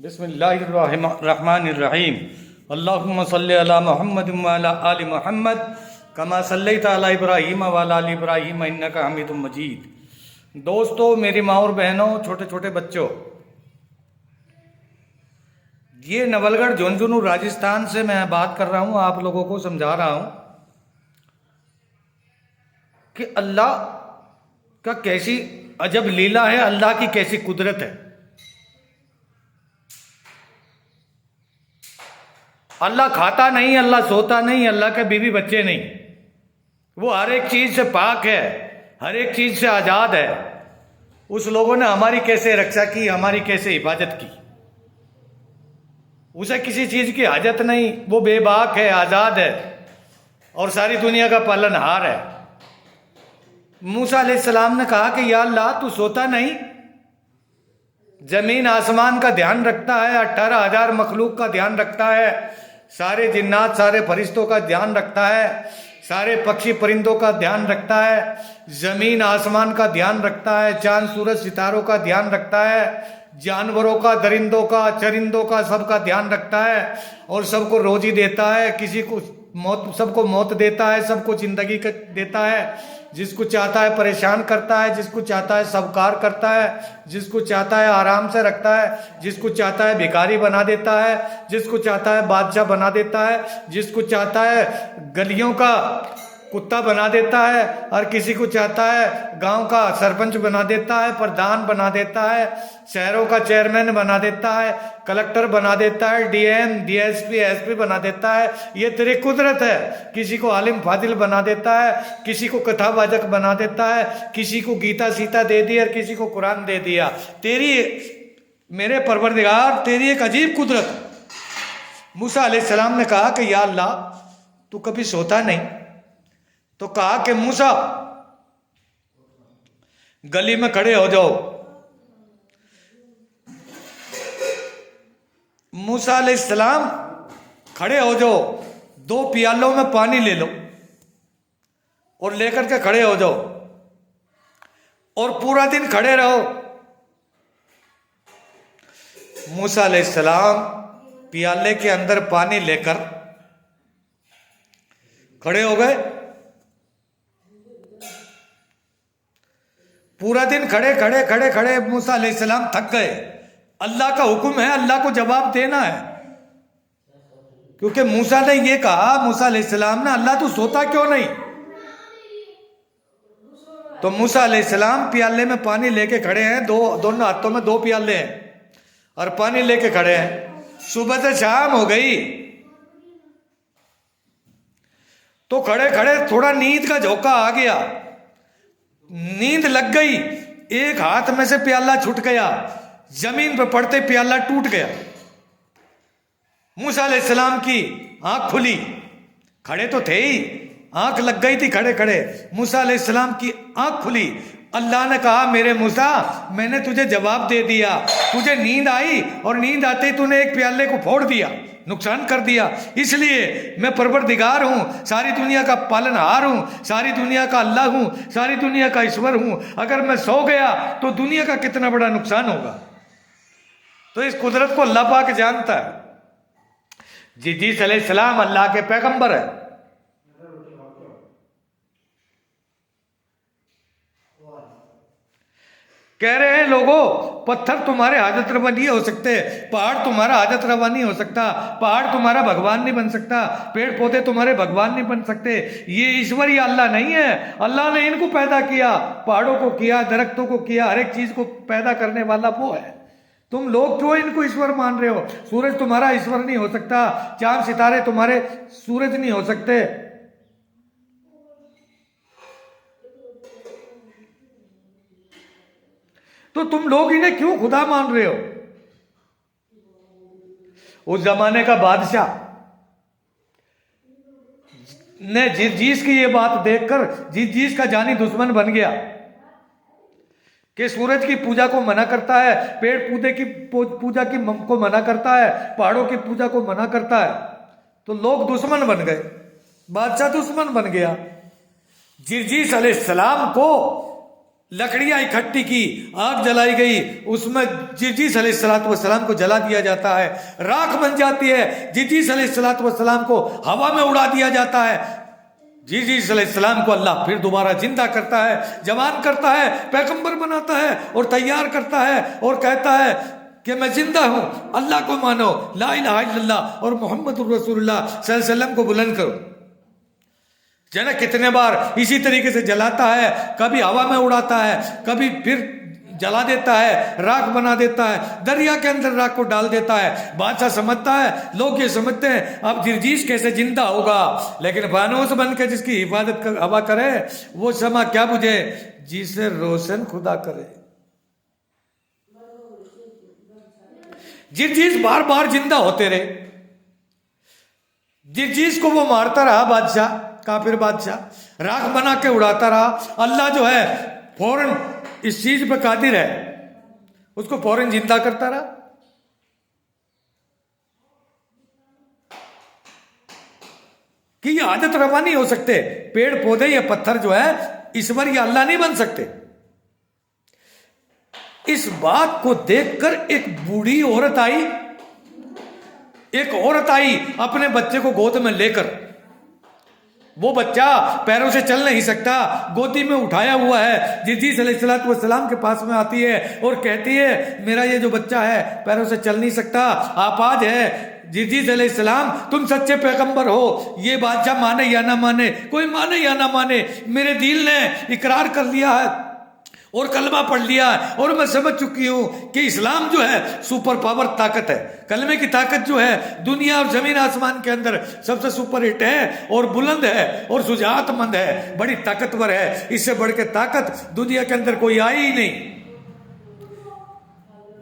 बिस्मिल्लाहिर्रहमानिर्रहीम। अल्लाहुम्मा सल्लि अला मुहम्मद व अला आलि मुहम्मद कमा सल्लैता अला इब्राहीम व अला आलि इब्राहीम इन्नका हमीदुम मजीद। दोस्तों, मेरी माँ और बहनों, छोटे छोटे बच्चों, ये नवलगढ़ झुंझुनू राजस्थान से मैं बात कर रहा हूँ। आप लोगों को समझा रहा हूँ कि अल्लाह का कैसी अजब लीला है, अल्लाह की कैसी कुदरत है। अल्लाह खाता नहीं, अल्लाह सोता नहीं, अल्लाह के बीवी बच्चे नहीं। वो हर एक चीज से पाक है, हर एक चीज से आजाद है। उस लोगों ने हमारी कैसे रक्षा की, हमारी कैसे हिफाजत की। उसे किसी चीज की हाजत नहीं, वो बेबाक है, आजाद है और सारी दुनिया का पालनहार है। मूसा अलैहिस्सलाम ने कहा कि या अल्लाह, तू सोता नहीं, जमीन आसमान का ध्यान रखता है, 18,000 मखलूक का ध्यान रखता है, सारे जिन्नात सारे फरिश्तों का ध्यान रखता है, सारे पक्षी परिंदों का ध्यान रखता है, जमीन आसमान का ध्यान रखता है, चांद सूरज सितारों का ध्यान रखता है, जानवरों का, दरिंदों का, चरिंदों का, सबका ध्यान रखता है और सबको रोजी देता है। किसी को मौत, सबको मौत देता है, सबको जिंदगी देता है। जिसको चाहता है परेशान करता है, जिसको चाहता है सबकार करता है, जिसको चाहता है आराम से रखता है, जिसको चाहता है भिखारी बना देता है, जिसको चाहता है बादशाह बना देता है, जिसको चाहता है गलियों का कुत्ता बना देता है और किसी को चाहता है गांव का सरपंच बना देता है, प्रधान बना देता है, शहरों का चेयरमैन बना देता है, कलेक्टर बना देता है, डीएम, डीएसपी, एसपी बना देता है। ये तेरी कुदरत है। किसी को आलिम फाजिल बना देता है, किसी को कथावाचक बना देता है, किसी को गीता सीता दे दी और किसी को कुरान दे दिया। तेरी, मेरे परवरदिगार, तेरी एक अजीब कुदरत। मूसा अलैहिस्सलाम ने कहा कि या अल्लाह, तू कभी सोता नहीं। तो कहा कि मूसा, गली में खड़े हो जाओ। मूसा अलैहिस्सलाम खड़े हो जाओ, 2 प्यालों में पानी ले लो और लेकर के खड़े हो जाओ और पूरा दिन खड़े रहो। मूसा अलैहिस्सलाम प्याले के अंदर पानी लेकर खड़े हो गए। पूरा दिन खड़े खड़े खड़े खड़े मूसा अलैहिस्सलाम थक गए। अल्लाह का हुक्म है, अल्लाह को जवाब देना है। क्योंकि मूसा ने ये कहा, मूसा अलैहिस्सलाम ने, अल्लाह तू सोता क्यों नहीं? तो मूसा अलैहिस्सलाम प्याले में पानी लेके खड़े हैं, दोनों हाथों में 2 प्याले हैं और पानी लेके खड़े हैं। सुबह से शाम हो गई तो खड़े खड़े थोड़ा नींद का झोंका आ गया, नींद लग गई। एक हाथ में से प्याला छूट गया, जमीन पर पड़ते प्याला टूट गया। मूसा अलैहिस्सलाम की आंख खुली, खड़े तो थे ही, आंख लग गई थी खड़े खड़े। मूसा अलैहिस्सलाम की आंख खुली। अल्लाह ने कहा, मेरे मूसा, मैंने तुझे जवाब दे दिया। तुझे नींद आई और नींद आते ही तूने एक प्याले को फोड़ दिया, नुकसान कर दिया। इसलिए मैं परवरदिगार हूं, सारी दुनिया का पालनहार हूं, सारी दुनिया का अल्लाह हूं, सारी दुनिया का ईश्वर हूं। अगर मैं सो गया तो दुनिया का कितना बड़ा नुकसान होगा। तो इस कुदरत को अल्लाह पाक जानता है। जिब्रील अलैहिस्सलाम अल्लाह के पैगंबर है। कह रहे हैं, लोगों, पत्थर तुम्हारे हाजत रवा नहीं हो सकते, पहाड़ तुम्हारा हाजत रवा नहीं हो सकता, पहाड़ तुम्हारा भगवान नहीं बन सकता, पेड़ पौधे तुम्हारे भगवान नहीं बन सकते। ये ईश्वर ही अल्लाह नहीं है। अल्लाह ने इनको पैदा किया, पहाड़ों को किया, दरख्तों को किया, हर एक चीज को पैदा करने वाला वो है। तुम लोग क्यों इनको ईश्वर मान रहे हो? सूरज तुम्हारा ईश्वर नहीं हो सकता, चांद सितारे तुम्हारे सूरज नहीं हो सकते। तो तुम लोग इन्हें क्यों खुदा मान रहे हो? उस जमाने का बादशाह ने जिस की ये बात देखकर जिस का जानी दुश्मन बन गया कि सूरज की पूजा को मना करता है, पेड़ पौधे की पूजा को मना करता है, पहाड़ों की पूजा को मना करता है, तो लोग दुश्मन बन गए, बादशाह दुश्मन बन गया। जिस अलैहिस्सलाम को लकड़ियां इकट्ठी की, आग जलाई गई, उसमें जिब्रील अलैहिस्सलातु वस्सलाम को जला दिया जाता है, राख बन जाती है, जिब्रील अलैहिस्सलातु वस्सलाम को हवा में उड़ा दिया जाता है। जिब्रील अलैहिस्सलाम को अल्लाह फिर दोबारा जिंदा करता है, जवान करता है, पैगंबर बनाता है और तैयार करता है और कहता है कि मैं जिंदा हूं, अल्लाह को मानो, ला इलाहा इल्लल्लाह और मोहम्मदुर रसूलुल्लाह सल्लल्लाहु अलैहि वसल्लम को बुलंद करो। जनक कितने बार इसी तरीके से जलाता है, कभी हवा में उड़ाता है, कभी फिर जला देता है, राख बना देता है, दरिया के अंदर राख को डाल देता है। बादशाह समझता है, लोग ये समझते हैं अब जिर्जीस कैसे जिंदा होगा, लेकिन फानूस बन के जिसकी हिफाजत हवा करे वो शमा क्या बुझे जिसे रोशन खुदा करे। जिर्जीस बार बार जिंदा होते रहे, जिर्जीस को वो मारता रहा बादशाह, काफिर बादशाह, राख बना के उड़ाता रहा। अल्लाह जो है फौरन इस चीज पे कादिर है, उसको फौरन जिंदा करता रहा। कि ये आदत रवा नहीं हो सकते, पेड़ पौधे या पत्थर जो है ईश्वर या अल्लाह नहीं बन सकते। इस बात को देखकर एक बूढ़ी औरत आई, एक औरत आई अपने बच्चे को गोद में लेकर। वो बच्चा पैरों से चल नहीं सकता, गोदी में उठाया हुआ है। जिब्रील अलैहिस्सलातु वस्सलाम के पास में आती है और कहती है मेरा ये जो बच्चा है पैरों से चल नहीं सकता, आपाज है। जिब्रील अलैहिस्सलाम तुम सच्चे पैगंबर हो, ये बादशाह माने या ना माने, कोई माने या ना माने, मेरे दिल ने इकरार कर लिया है और कलमा पढ़ लिया है और मैं समझ चुकी हूं कि इस्लाम जो है सुपर पावर ताकत है। कलमे की ताकत जो है दुनिया और जमीन आसमान के अंदर सबसे सुपर हिट है और बुलंद है और शुजाअतमंद है, बड़ी ताकतवर है। इससे बढ़ के ताकत दुनिया के अंदर कोई आई ही नहीं।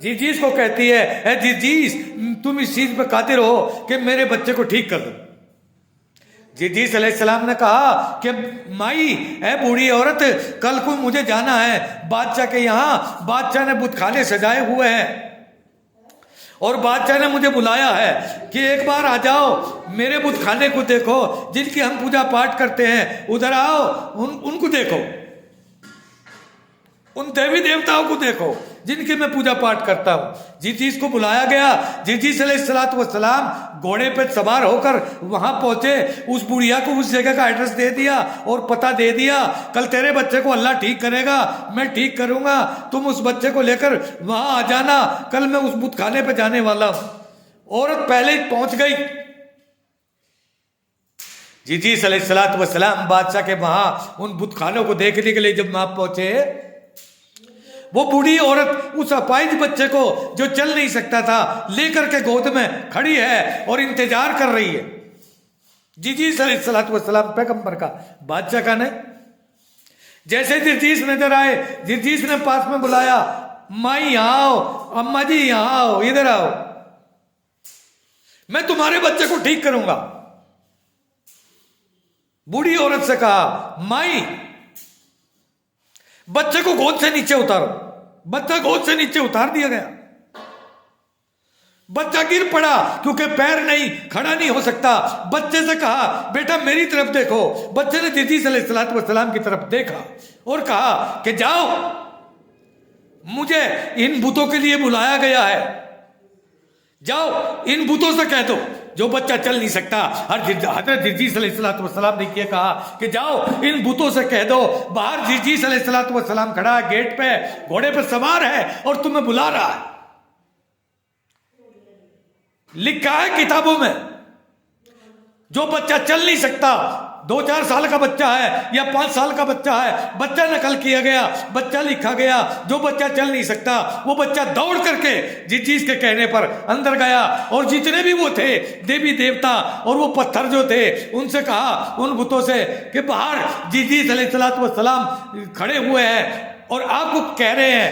जिर्जीस को कहती है जिर्जीस तुम इस चीज पे कादिर हो कि मेरे बच्चे को ठीक कर दो। जिब्रील अलैहिस्सलाम ने कहा कि माई है बूढ़ी औरत, कल को मुझे जाना है बादशाह के यहाँ, बादशाह ने बुतखाने सजाए हुए हैं और बादशाह ने मुझे बुलाया है कि एक बार आ जाओ, मेरे बुतखाने को देखो जिनकी हम पूजा पाठ करते हैं, उधर आओ, उनको देखो, उन देवी देवताओं को देखो जिनकी मैं पूजा पाठ करता हूं। जिब्रील को बुलाया गया, जिब्रील अलैहिस्सलातु वस्सलाम घोड़े पे सवार होकर वहां पहुंचे, उस बुढ़िया को उस जगह का एड्रेस दे दिया और पता दे दिया, कल तेरे बच्चे को अल्लाह ठीक करेगा, मैं ठीक करूंगा, तुम उस बच्चे को लेकर वहां आ जाना, कल मैं उस बुतखाने पे जाने वाला हूं। औरत पहले ही पहुंच गई। जिब्रील अलैहिस्सलातु वस्सलाम बादशाह के वहां उन बुतखानों को देखने के लिए जब वहां पहुंचे, वो बूढ़ी औरत उस अपाहिज बच्चे को जो चल नहीं सकता था लेकर के गोद में खड़ी है और इंतजार कर रही है। जिब्रील अलैहिस्सलातु वस्सलाम पैगंबर का, बादशाह का नहीं। जैसे जिब्रील नजर आए, जिब्रील ने पास में बुलाया, माई यहाँ आओ, अम्मा जी यहाँ आओ, इधर आओ, मैं तुम्हारे बच्चे को ठीक करूंगा। बूढ़ी औरत से कहा माई बच्चे को गोद से नीचे उतारो। बच्चा गोद से नीचे उतार दिया गया। बच्चा गिर पड़ा क्योंकि पैर नहीं, खड़ा नहीं हो सकता। बच्चे से कहा बेटा मेरी तरफ देखो। बच्चे ने जिब्रील अलैहिस्सलातु वस्सलाम की तरफ देखा और कहा कि जाओ, मुझे इन बुतों के लिए बुलाया गया है, जाओ इन बुतों से कह दो जो बच्चा चल नहीं सकता। हज़रत जिब्रील अलैहिस्सलातु वस्सलाम ने ये कहा कि जाओ इन बुतों से कह दो, बाहर जिब्रील अलैहिस्सलातु वस्सलाम खड़ा है गेट पे, घोड़े पे सवार है और तुम्हें बुला रहा है। लिखा है किताबों में, जो बच्चा चल नहीं सकता, 2-4 साल का बच्चा है या 5 साल का बच्चा है, बच्चा नकल किया गया, बच्चा लिखा गया, जो बच्चा चल नहीं सकता वो बच्चा दौड़ करके जिब्रील के कहने पर अंदर गया और जितने भी वो थे देवी देवता और वो पत्थर जो थे उनसे कहा, उन बुतों से कि बाहर जिब्रील अलैहिस्सलातु वस्सलाम खड़े हुए हैं और आपको कह रहे हैं,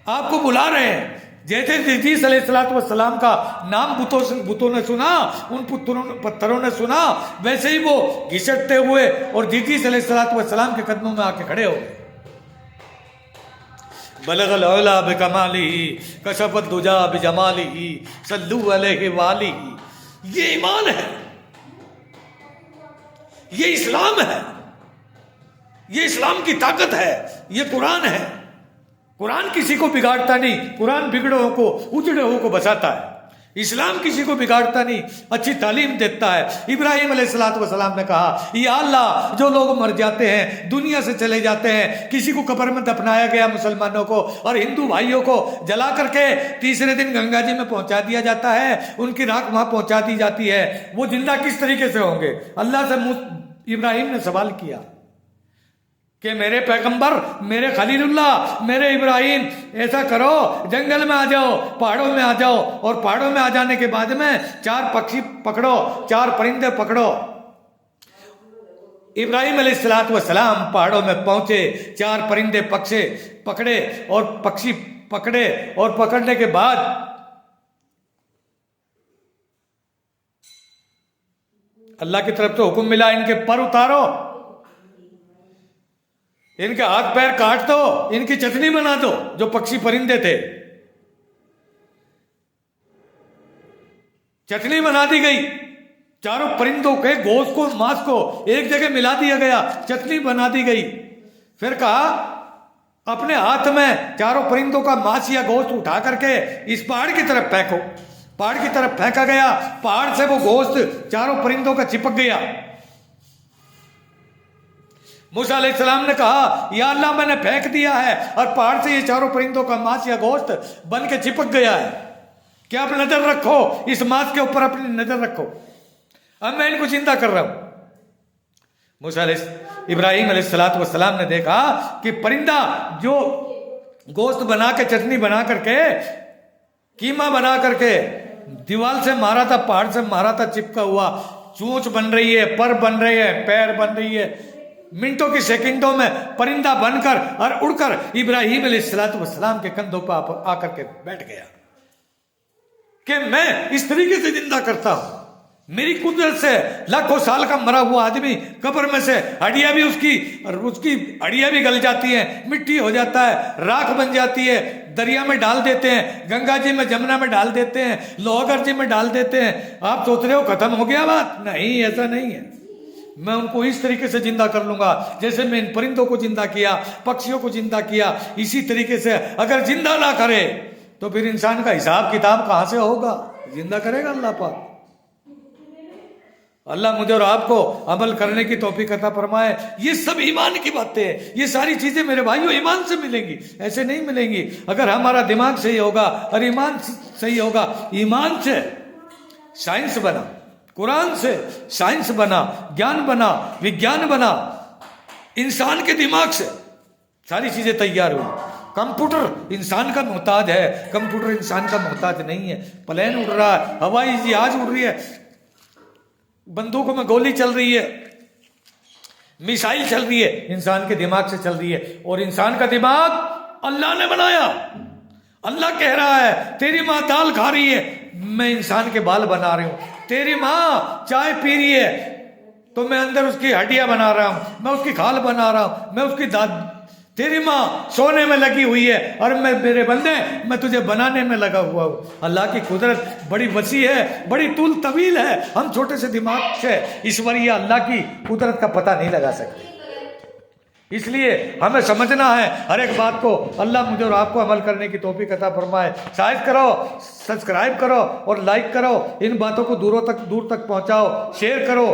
आपको बुला रहे हैं। जैसे जिब्रील अलैहिस्सलातु वस्सलाम का नाम बुतों ने सुना, उन पत्थरों ने सुना, वैसे ही वो घिसटते हुए और जिब्रील अलैहिस्सलातु वस्सलाम के कदमों में आके खड़े हो गए। बलगल औला बिकमाली कशफत दुजा बिजमाली सल्लू अलैहि वाली। ये ईमान है, ये इस्लाम है, ये इस्लाम की ताकत है, ये कुरान है। कुरान किसी को बिगाड़ता नहीं, कुरान बिगड़ों को, उजड़े को बचाता है। इस्लाम किसी को बिगाड़ता नहीं, अच्छी तालीम देता है। इब्राहिम अलैहिस्सलाम ने कहा, या अल्लाह, जो लोग मर जाते हैं, दुनिया से चले जाते हैं, किसी को कब्र में दफनाया गया मुसलमानों को, और हिंदू भाइयों को जला करके तीसरे दिन गंगा जी में पहुंचा दिया जाता है, उनकी राख वहां पहुंचा दी जाती है, वो जिंदा किस तरीके से होंगे? अल्लाह से इब्राहिम ने सवाल किया कि मेरे पैगंबर, मेरे खलीलुल्लाह, मेरे इब्राहिम, ऐसा करो, जंगल में आ जाओ, पहाड़ों में आ जाओ, और पहाड़ों में आ जाने के बाद में 4 पक्षी पकड़ो, 4 परिंदे पकड़ो। इब्राहिम अलैहिस्सलाम पहाड़ों में पहुंचे, 4 परिंदे पक्षी पकड़े, और पक्षी पकड़े, और पकड़ने के बाद अल्लाह की तरफ से हुक्म मिला, इनके पर उतारो, इनके हाथ पैर काट दो, इनकी चटनी बना दो। जो पक्षी परिंदे थे, चटनी बना दी गई, चारों परिंदों के गोश्त को, मांस को एक जगह मिला दिया गया, चटनी बना दी गई। फिर कहा, अपने हाथ में चारों परिंदों का मांस या गोश्त उठा करके इस पहाड़ की तरफ फेंको। पहाड़ की तरफ फेंका गया, पहाड़ से वो गोश्त चारों परिंदों का चिपक गया। मूसा अलैहिस्सलाम ने कहा, या अल्लाह, मैंने फेंक दिया है और पहाड़ से ये चारों परिंदों का मांस या गोश्त बन के चिपक गया है, क्या आप नजर रखो, इस मांस के ऊपर अपनी नजर रखो, अब मैं इनको जिंदा कर रहा हूं। इब्राहिम अलैहिस्सलाम ने देखा कि परिंदा जो गोश्त बना के, चटनी बना करके, कीमा बना करके दीवार से मारा था, पहाड़ से मारा था, चिपका हुआ, चोंच बन रही है, पर बन रही है, पैर बन रही है, मिनटों की सेकंडों में परिंदा बनकर और उड़कर इब्राहिम अलैहिस्सलाम के कंधों पर आकर के बैठ गया कि मैं इस तरीके से जिंदा करता हूं। मेरी कुदरत से लाखों साल का मरा हुआ आदमी कब्र में से हड्डियां भी उसकी हड्डियां भी गल जाती हैं, मिट्टी हो जाता है, राख बन जाती है, दरिया में डाल देते हैं, गंगा जी में, जमुना में डाल देते हैं, लोहगर जी में डाल देते हैं। आप सोच रहे हो खत्म हो गया बात? नहीं, ऐसा नहीं है। मैं उनको इस तरीके से जिंदा कर लूंगा जैसे मैं इन परिंदों को जिंदा किया, पक्षियों को जिंदा किया। इसी तरीके से अगर जिंदा ना करे तो फिर इंसान का हिसाब किताब कहां से होगा? जिंदा करेगा अल्लाह पाक। अल्लाह मुझे और आपको अमल करने की तौफीक अता फरमाए। ये सब ईमान की बातें हैं, ये सारी चीजें मेरे भाइयों ईमान से मिलेंगी, ऐसे नहीं मिलेंगी। अगर हमारा दिमाग सही होगा और ईमान सही होगा, ईमान से साइंस बना, कुरान से साइंस बना, ज्ञान बना, विज्ञान बना, इंसान के दिमाग से सारी चीजें तैयार हुई। कंप्यूटर इंसान का मोहताज है, कंप्यूटर इंसान का मोहताज नहीं है। प्लेन उड़ रहा है, हवाई जहाज उड़ रही है, बंदूकों में गोली चल रही है, मिसाइल चल रही है, इंसान के दिमाग से चल रही है। और इंसान का दिमाग अल्लाह ने बनाया। अल्लाह कह रहा है, तेरी माँ दाल खा रही है, मैं इंसान के बाल बना रही हूं। तेरी माँ चाय पी रही है तो मैं अंदर उसकी हड्डियां बना रहा हूं, मैं उसकी खाल बना रहा हूं, मैं उसकी तेरी माँ सोने में लगी हुई है और मैं, मेरे बंदे, मैं तुझे बनाने में लगा हुआ हूं। अल्लाह की कुदरत बड़ी वसी है, बड़ी तूल तवील है। हम छोटे से दिमाग से ईश्वरीय अल्लाह की कुदरत का पता नहीं लगा सकते। इसलिए हमें समझना है हर एक बात को। अल्लाह मुझे और आपको अमल करने की तौफीक अता फरमाए। शायद करो, सब्सक्राइब करो और लाइक करो, इन बातों को दूर तक पहुंचाओ, शेयर करो।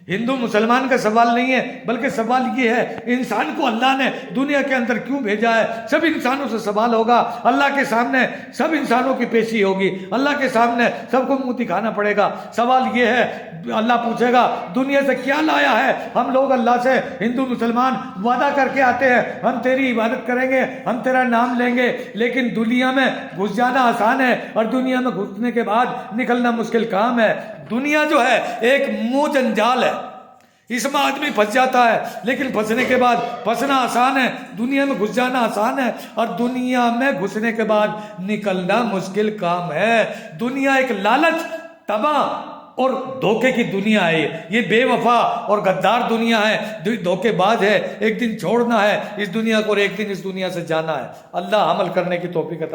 हिंदू मुसलमान का सवाल नहीं है, बल्कि सवाल ये है, इंसान को अल्लाह ने दुनिया के अंदर क्यों भेजा है? सब इंसानों से सवाल होगा, अल्लाह के सामने सब इंसानों की पेशी होगी, अल्लाह के सामने सबको मुंह दिखाना पड़ेगा। सवाल ये है, अल्लाह पूछेगा दुनिया से क्या लाया है? हम लोग अल्लाह से, हिंदू मुसलमान वादा करके आते हैं, हम तेरी इबादत करेंगे, हम तेरा नाम लेंगे, लेकिन दुनिया में घुस जाना आसान है और दुनिया में घुसने के बाद निकलना मुश्किल काम है। दुनिया जो है एक मुंह जंजाल है, इसमें आदमी फंस जाता है, लेकिन फंसने के बाद फंसना आसान है, दुनिया में घुस जाना आसान है, और दुनिया में घुसने के बाद निकलना मुश्किल काम है। दुनिया एक लालच, तबाह और धोखे की दुनिया है। ये बेवफा और गद्दार दुनिया है, धोखेबाज है। एक दिन छोड़ना है इस दुनिया को और एक दिन इस दुनिया से जाना है। अल्लाह अमल करने की तौफीक अता